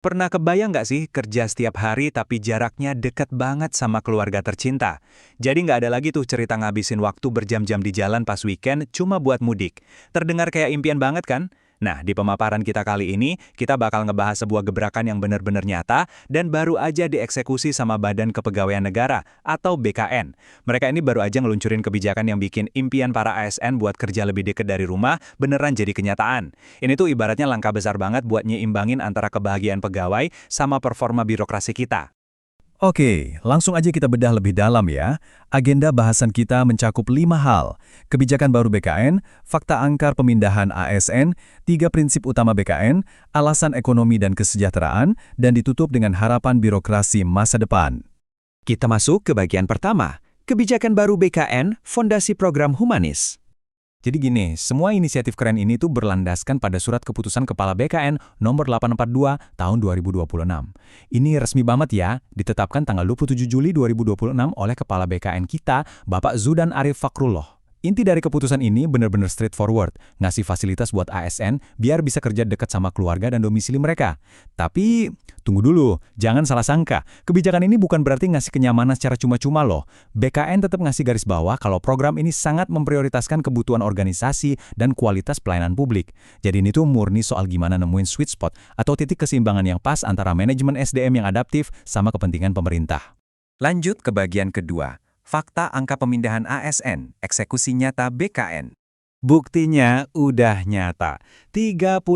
Pernah kebayang nggak sih kerja setiap hari tapi jaraknya dekat banget sama keluarga tercinta? Jadi nggak ada lagi tuh cerita ngabisin waktu berjam-jam di jalan pas weekend cuma buat mudik. Terdengar kayak impian banget kan? Nah, di pemaparan kita kali ini, kita bakal ngebahas sebuah gebrakan yang benar-benar nyata dan baru aja dieksekusi sama Badan Kepegawaian Negara atau BKN. Mereka ini baru aja ngeluncurin kebijakan yang bikin impian para ASN buat kerja lebih dekat dari rumah beneran jadi kenyataan. Ini tuh ibaratnya langkah besar banget buat nyiimbangin antara kebahagiaan pegawai sama performa birokrasi kita. Oke, langsung aja kita bedah lebih dalam ya. Agenda bahasan kita mencakup 5 hal. Kebijakan baru BKN, fakta angkar pemindahan ASN, 3 prinsip utama BKN, alasan ekonomi dan kesejahteraan, dan ditutup dengan harapan birokrasi masa depan. Kita masuk ke bagian pertama, kebijakan baru BKN, Fondasi Program Humanis. Jadi gini, semua inisiatif keren ini tuh berlandaskan pada surat keputusan Kepala BKN nomor 842 tahun 2026. Ini resmi banget ya, ditetapkan tanggal 27 Juli 2026 oleh Kepala BKN kita, Bapak Zudan Arif Fakrullah. Inti dari keputusan ini benar-benar straightforward, ngasih fasilitas buat ASN biar bisa kerja dekat sama keluarga dan domisili mereka. Tapi, tunggu dulu, jangan salah sangka. Kebijakan ini bukan berarti ngasih kenyamanan secara cuma-cuma loh. BKN tetap ngasih garis bawah kalau program ini sangat memprioritaskan kebutuhan organisasi dan kualitas pelayanan publik. Jadi ini tuh murni soal gimana nemuin sweet spot atau titik keseimbangan yang pas antara manajemen SDM yang adaptif sama kepentingan pemerintah. Lanjut ke bagian kedua, fakta angka pemindahan ASN, eksekusi nyata BKN. Buktinya udah nyata. 38.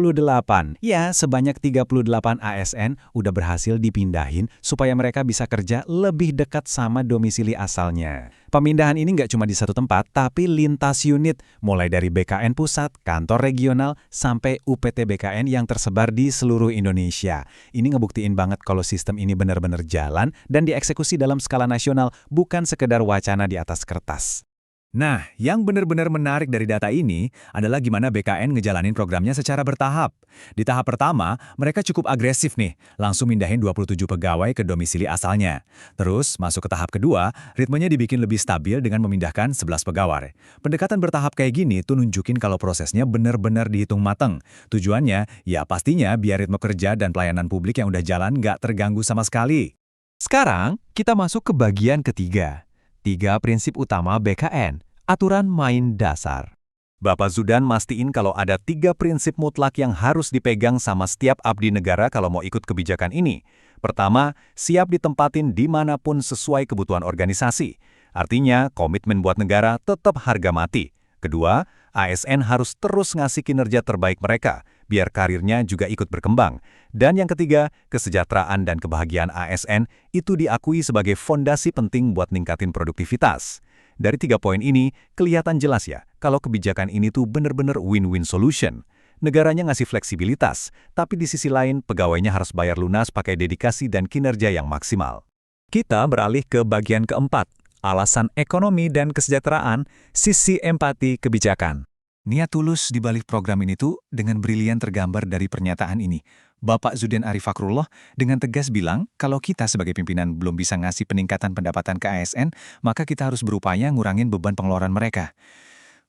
Ya, sebanyak 38 ASN udah berhasil dipindahin supaya mereka bisa kerja lebih dekat sama domisili asalnya. Pemindahan ini nggak cuma di satu tempat, tapi lintas unit, mulai dari BKN Pusat, kantor regional, sampai UPT BKN yang tersebar di seluruh Indonesia. Ini ngebuktiin banget kalau sistem ini benar-benar jalan dan dieksekusi dalam skala nasional, bukan sekedar wacana di atas kertas. Nah, yang benar-benar menarik dari data ini adalah gimana BKN ngejalanin programnya secara bertahap. Di tahap pertama, mereka cukup agresif nih, langsung mindahin 27 pegawai ke domisili asalnya. Terus, masuk ke tahap kedua, ritmenya dibikin lebih stabil dengan memindahkan 11 pegawai. Pendekatan bertahap kayak gini tuh nunjukin kalau prosesnya benar-benar dihitung mateng. Tujuannya, ya pastinya biar ritme kerja dan pelayanan publik yang udah jalan nggak terganggu sama sekali. Sekarang, kita masuk ke bagian ketiga. 3 prinsip utama BKN, aturan main dasar. Bapak Zudan mastiin kalau ada 3 prinsip mutlak yang harus dipegang sama setiap abdi negara kalau mau ikut kebijakan ini. Pertama, siap ditempatin dimanapun sesuai kebutuhan organisasi. Artinya, komitmen buat negara tetap harga mati. Kedua, ASN harus terus ngasih kinerja terbaik mereka, biar karirnya juga ikut berkembang. Dan yang ketiga, kesejahteraan dan kebahagiaan ASN itu diakui sebagai fondasi penting buat ningkatin produktivitas. Dari 3 poin ini, kelihatan jelas ya, kalau kebijakan ini tuh bener-bener win-win solution. Negaranya ngasih fleksibilitas, tapi di sisi lain, pegawainya harus bayar lunas pakai dedikasi dan kinerja yang maksimal. Kita beralih ke bagian keempat, alasan ekonomi dan kesejahteraan, sisi empati kebijakan. Niat tulus di balik program ini tuh dengan brilian tergambar dari pernyataan ini. Bapak Zudan Arif Fakrullah dengan tegas bilang kalau kita sebagai pimpinan belum bisa ngasih peningkatan pendapatan ke ASN, maka kita harus berupaya ngurangin beban pengeluaran mereka.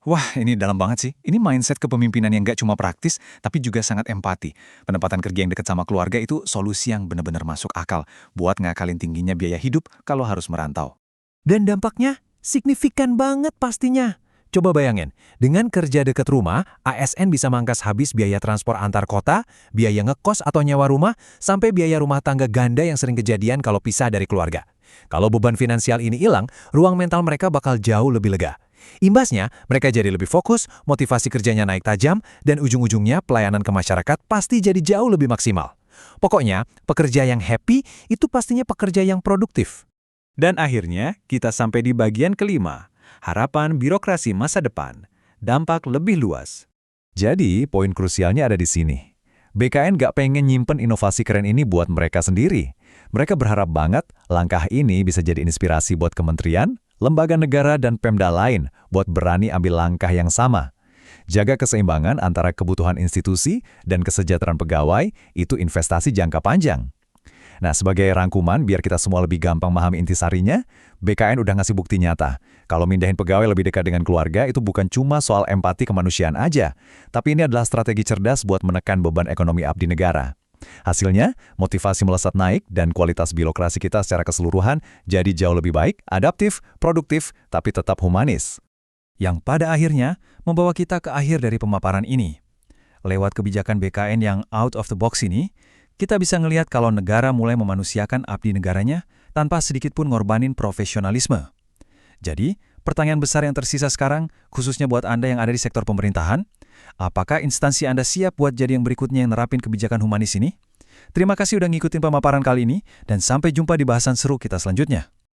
Wah, ini dalam banget sih. Ini mindset kepemimpinan yang nggak cuma praktis, tapi juga sangat empati. Penempatan kerja yang dekat sama keluarga itu solusi yang benar-benar masuk akal buat ngakalin tingginya biaya hidup kalau harus merantau. Dan dampaknya signifikan banget pastinya. Coba bayangin, dengan kerja dekat rumah, ASN bisa mangkas habis biaya transport antar kota, biaya ngekos atau nyewa rumah, sampai biaya rumah tangga ganda yang sering kejadian kalau pisah dari keluarga. Kalau beban finansial ini hilang, ruang mental mereka bakal jauh lebih lega. Imbasnya, mereka jadi lebih fokus, motivasi kerjanya naik tajam, dan ujung-ujungnya pelayanan ke masyarakat pasti jadi jauh lebih maksimal. Pokoknya, pekerja yang happy itu pastinya pekerja yang produktif. Dan akhirnya, kita sampai di bagian kelima. Harapan birokrasi masa depan, dampak lebih luas. Jadi, poin krusialnya ada di sini. BKN nggak pengen nyimpen inovasi keren ini buat mereka sendiri. Mereka berharap banget langkah ini bisa jadi inspirasi buat kementerian, lembaga negara, dan Pemda lain buat berani ambil langkah yang sama. Jaga keseimbangan antara kebutuhan institusi dan kesejahteraan pegawai itu investasi jangka panjang. Nah, sebagai rangkuman, biar kita semua lebih gampang memahami intisarinya, BKN udah ngasih bukti nyata. Kalau mindahin pegawai lebih dekat dengan keluarga, itu bukan cuma soal empati kemanusiaan aja, tapi ini adalah strategi cerdas buat menekan beban ekonomi abdi negara. Hasilnya, motivasi melesat naik dan kualitas birokrasi kita secara keseluruhan jadi jauh lebih baik, adaptif, produktif, tapi tetap humanis. Yang pada akhirnya membawa kita ke akhir dari pemaparan ini. Lewat kebijakan BKN yang out of the box ini, kita bisa ngelihat kalau negara mulai memanusiakan abdi negaranya tanpa sedikit pun ngorbanin profesionalisme. Jadi, pertanyaan besar yang tersisa sekarang, khususnya buat Anda yang ada di sektor pemerintahan, apakah instansi Anda siap buat jadi yang berikutnya yang nerapin kebijakan humanis ini? Terima kasih udah ngikutin pemaparan kali ini, dan sampai jumpa di bahasan seru kita selanjutnya.